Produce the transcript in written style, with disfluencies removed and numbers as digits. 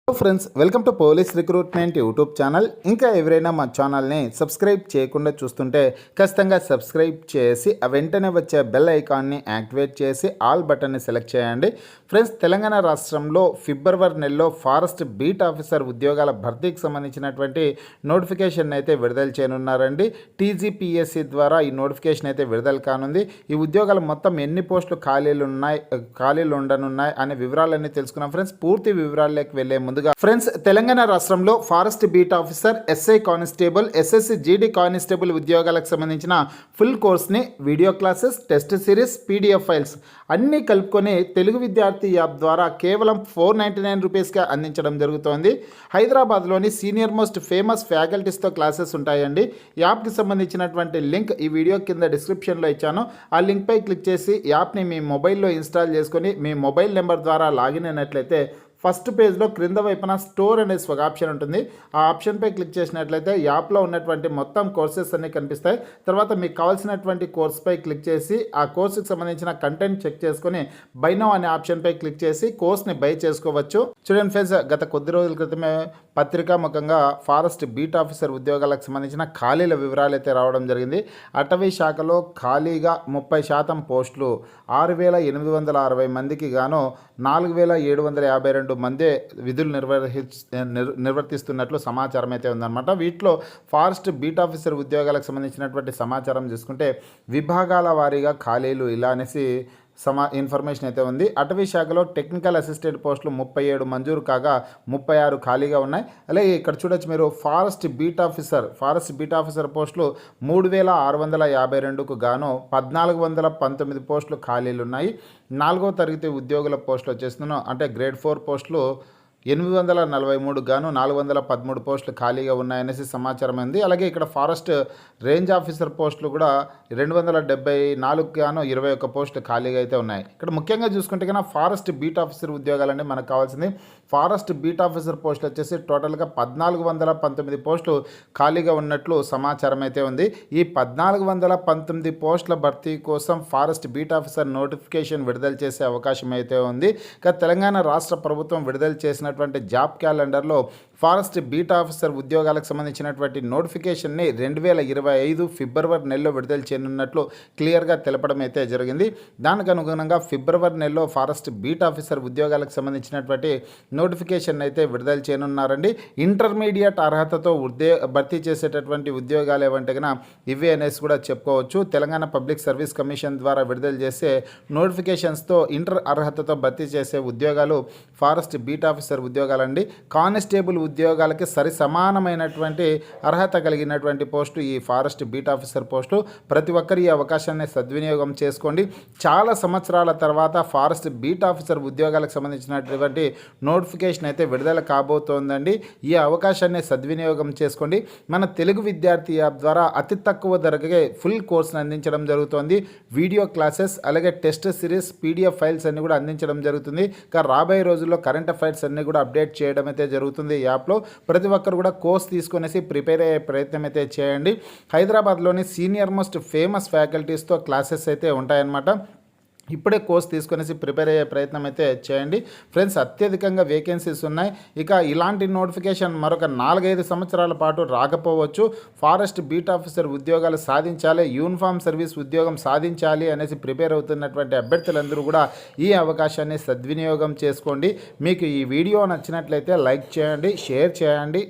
Friends, welcome to police recruitment YouTube channel. ఇంకా ఎవరైనా మా ఛానల్ని సబ్స్క్రైబ్ చేయకుండా చూస్తుంటే ఖచ్చితంగా సబ్స్క్రైబ్ చేసి ఆ వెంటనే వచ్చే బెల్ ఐకాన్ని యాక్టివేట్ చేసి ఆల్ బటన్ని సెలెక్ట్ చేయండి. ఫ్రెండ్స్, తెలంగాణ రాష్ట్రంలో ఫిబ్రవరి నెలలో ఫారెస్ట్ బీట్ ఆఫీసర్ ఉద్యోగాల భర్తీకి సంబంధించినటువంటి నోటిఫికేషన్ అయితే విడుదల చేయనున్నారండి. టీజీపీఎస్సీ ద్వారా ఈ నోటిఫికేషన్ అయితే విడుదల కానుంది. ఈ ఉద్యోగాలు మొత్తం ఎన్ని పోస్టులు ఖాళీలు ఉండనున్నాయి అనే వివరాలన్నీ తెలుసుకున్నాం. ఫ్రెండ్స్, పూర్తి వివరాల్లోకి వెళ్ళే ముందుగా ఫ్రెండ్స్, తెలంగాణ రాష్ట్రంలో forest beat officer, SI constable, SSC GD constable ఉద్యోగాలకు సంబంధించిన ఫుల్ కోర్స్ని video classes, test series, PDF files అన్నీ కలుపుకొని తెలుగు విద్యార్థి యాప్ ద్వారా కేవలం 499 రూపీస్గా అందించడం జరుగుతోంది. హైదరాబాద్లోని సీనియర్ మోస్ట్ ఫేమస్ ఫ్యాకల్టీస్తో క్లాసెస్ ఉంటాయండి. యాప్కి సంబంధించినటువంటి లింక్ ఈ వీడియో కింద డిస్క్రిప్షన్లో ఇచ్చాను. ఆ లింక్పై క్లిక్ చేసి యాప్ని మీ మొబైల్లో ఇన్స్టాల్ చేసుకొని మీ మొబైల్ నెంబర్ ద్వారా లాగిన్ అయినట్లయితే ఫస్ట్ పేజ్లో క్రింద వైపున స్టోర్ అనే ఒక ఆప్షన్ ఉంటుంది. ఆ ఆప్షన్పై క్లిక్ చేసినట్లయితే యాప్లో ఉన్నటువంటి మొత్తం కోర్సెస్ అన్నీ కనిపిస్తాయి. తర్వాత మీకు కావాల్సినటువంటి కోర్స్పై క్లిక్ చేసి ఆ కోర్సుకి సంబంధించిన కంటెంట్ చెక్ చేసుకొని బై నౌ అనే ఆప్షన్పై క్లిక్ చేసి కోర్స్ని బై చేసుకోవచ్చు. చూడండి ఫ్రెండ్స్, గత కొద్ది రోజుల క్రితమే పత్రికాముఖంగా ఫారెస్ట్ బీట్ ఆఫీసర్ ఉద్యోగాలకు సంబంధించిన ఖాళీల వివరాలు అయితే రావడం జరిగింది. అటవీ శాఖలో ఖాళీగా 30% పోస్టులు 6,860 మందికి గాను 4,752 మందే విధులు నిర్వర్తిస్తున్నట్లు సమాచారం అయితే ఉందన్నమాట. వీటిలో ఫారెస్ట్ బీట్ ఆఫీసర్ ఉద్యోగాలకు సంబంధించినటువంటి సమాచారం చూసుకుంటే విభాగాల వారీగా ఖాళీలు ఇలా అనేసి ఇన్ఫర్మేషన్ అయితే ఉంది. అటవీ శాఖలో టెక్నికల్ అసిస్టెంట్ పోస్టులు 37 మంజూరు కాగా 36 ఖాళీగా ఉన్నాయి. అలాగే ఇక్కడ చూడొచ్చు మీరు ఫారెస్ట్ బీట్ ఆఫీసర్ పోస్టులు 3,652కు గాను 1,419 పోస్టులు ఖాళీలు ఉన్నాయి. 4వ తరగతి ఉద్యోగుల పోస్టులు వచ్చేస్తున్నాం అంటే గ్రేడ్ 4 పోస్టులు 843 గాను 413 పోస్టులు ఖాళీగా ఉన్నాయనేసి సమాచారం ఉంది. అలాగే ఇక్కడ ఫారెస్ట్ రేంజ్ ఆఫీసర్ పోస్టులు కూడా 274 గాను 21 పోస్టులు ఖాళీగా అయితే ఉన్నాయి. ఇక్కడ ముఖ్యంగా చూసుకుంటే కన్నా ఫారెస్ట్ బీట్ ఆఫీసర్ ఉద్యోగాలంటే మనకు కావాల్సింది ఫారెస్ట్ బీట్ ఆఫీసర్ పోస్టులు వచ్చేసి టోటల్గా 1,419 పోస్టులు ఖాళీగా ఉన్నట్లు సమాచారం అయితే ఉంది. ఈ 1,419 పోస్టుల భర్తీ కోసం ఫారెస్ట్ బీట్ ఆఫీసర్ నోటిఫికేషన్ విడుదల చేసే అవకాశం అయితే ఉంది. ఇక తెలంగాణ రాష్ట్ర ప్రభుత్వం విడుదల చేసిన జాబ్ క్యాలెండర్లో ఫారెస్ట్ బీట్ ఆఫీసర్ ఉద్యోగాలకు సంబంధించినటువంటి నోటిఫికేషన్ని 2025 ఫిబ్రవరి నెలలో విడుదల చేయనున్నట్లు క్లియర్గా తెలపడం అయితే జరిగింది. దానికి అనుగుణంగా ఫిబ్రవరి నెలలో ఫారెస్ట్ బీట్ ఆఫీసర్ ఉద్యోగాలకు సంబంధించినటువంటి నోటిఫికేషన్ అయితే విడుదల చేయనున్నారండి. ఇంటర్మీడియట్ అర్హతతో భర్తీ చేసేటటువంటి ఉద్యోగాలు ఏవంటే కన్నా ఇవే అనేసి కూడా చెప్పుకోవచ్చు. తెలంగాణ పబ్లిక్ సర్వీస్ కమిషన్ ద్వారా విడుదల చేసే నోటిఫికేషన్స్తో ఇంటర్ అర్హతతో భర్తీ చేసే ఉద్యోగాలు ఫారెస్ట్ బీట్ ఆఫీసర్ ఉద్యోగాలండి. కానిస్టేబుల్ ఉద్యోగాలకి సరి సమానమైనటువంటి అర్హత కలిగినటువంటి పోస్టు ఈ ఫారెస్ట్ బీట్ ఆఫీసర్ పోస్టు. ప్రతి ఒక్కరు ఈ అవకాశాన్ని సద్వినియోగం చేసుకోండి. చాలా సంవత్సరాల తర్వాత ఫారెస్ట్ బీట్ ఆఫీసర్ ఉద్యోగాలకు సంబంధించినటువంటి నోటిఫికేషన్ అయితే విడుదల కాబోతోందండి. ఈ అవకాశాన్ని సద్వినియోగం చేసుకోండి. మన తెలుగు విద్యార్థి యాప్ ద్వారా అతి తక్కువ ధరకే ఫుల్ కోర్సును అందించడం జరుగుతోంది. వీడియో క్లాసెస్ అలాగే టెస్ట్ సిరీస్, పీడిఎఫ్ ఫైల్స్ అన్ని కూడా అందించడం జరుగుతుంది. ఇక రాబోయే రోజుల్లో కరెంట్ అఫైర్స్ అన్ని కూడా అప్డేట్ చేయడం అయితే జరుగుతుంది. యాప్లో ప్రతి ఒక్కరు కూడా కోర్స్ తీసుకునేసి ప్రిపేర్ అయ్యే ప్రయత్నం అయితే చేయండి. హైదరాబాద్లోని సీనియర్ మోస్ట్ ఫేమస్ ఫ్యాకల్టీస్తో క్లాసెస్ అయితే ఉంటాయన్నమాట. ఇప్పుడే కోర్స్ తీసుకునేసి ప్రిపేర్ అయ్యే ప్రయత్నం అయితే చేయండి. ఫ్రెండ్స్, అత్యధికంగా వేకెన్సీస్ ఉన్నాయి. ఇక ఇలాంటి నోటిఫికేషన్ మరొక 4-5 సంవత్సరాల పాటు రాకపోవచ్చు. ఫారెస్ట్ బీట్ ఆఫీసర్ ఉద్యోగాలు సాధించాలి, యూనిఫామ్ సర్వీస్ ఉద్యోగం సాధించాలి అనేసి ప్రిపేర్ అవుతున్నటువంటి అభ్యర్థులందరూ కూడా ఈ అవకాశాన్ని సద్వినియోగం చేసుకోండి. మీకు ఈ వీడియో నచ్చినట్లయితే లైక్ చేయండి, షేర్ చేయండి.